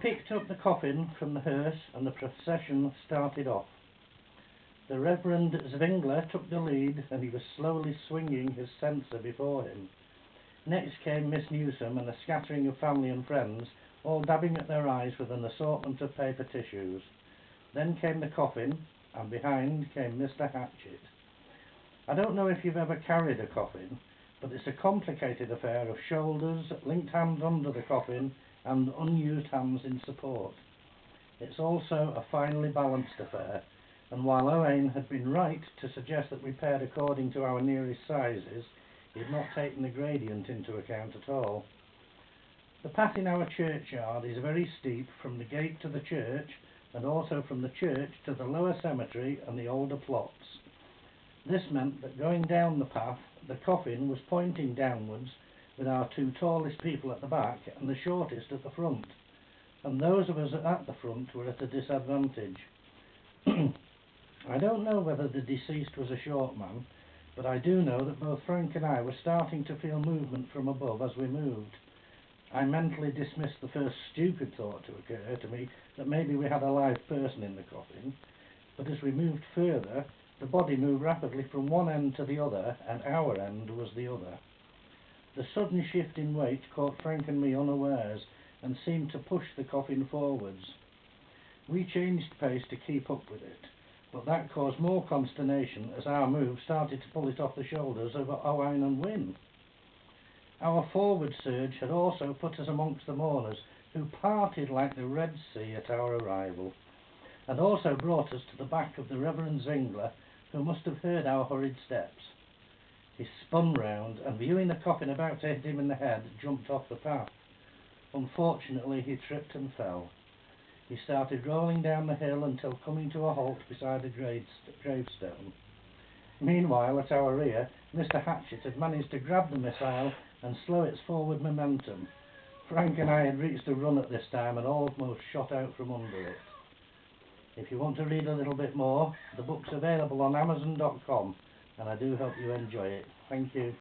picked up the coffin from the hearse and the procession started off. The Reverend Zwingler took the lead and he was slowly swinging his censer before him. Next came Miss Newsom and a scattering of family and friends, all dabbing at their eyes with an assortment of paper tissues. Then came the coffin, and behind came Mr. Hatchett. I don't know if you've ever carried a coffin, but it's a complicated affair of shoulders, linked hands under the coffin, and unused hands in support. It's also a finely balanced affair, and while Owain had been right to suggest that we paired according to our nearest sizes, he had not taken the gradient into account at all. The path in our churchyard is very steep from the gate to the church, and also from the church to the lower cemetery and the older plots. This meant that going down the path, the coffin was pointing downwards, with our two tallest people at the back and the shortest at the front, and those of us at the front were at a disadvantage. I don't know whether the deceased was a short man, but I do know that both Frank and I were starting to feel movement from above as we moved. I mentally dismissed the first stupid thought to occur to me that maybe we had a live person in the coffin, but as we moved further, the body moved rapidly from one end to the other, and our end was the other. The sudden shift in weight caught Frank and me unawares and seemed to push the coffin forwards. We changed pace to keep up with it, but that caused more consternation as our move started to pull it off the shoulders of Owain and Wynne. Our forward surge had also put us amongst the mourners, who parted like the Red Sea at our arrival, and also brought us to the back of the Reverend Zwingler, who must have heard our hurried steps. He spun round and, viewing the coffin about to hit him in the head, jumped off the path. Unfortunately, he tripped and fell. He started rolling down the hill until coming to a halt beside a gravestone. Meanwhile, at our rear, Mr. Hatchett had managed to grab the missile and slow its forward momentum. Frank and I had reached a run at this time and almost shot out from under it. If you want to read a little bit more, the book's available on Amazon.com, and I do hope you enjoy it. Thank you.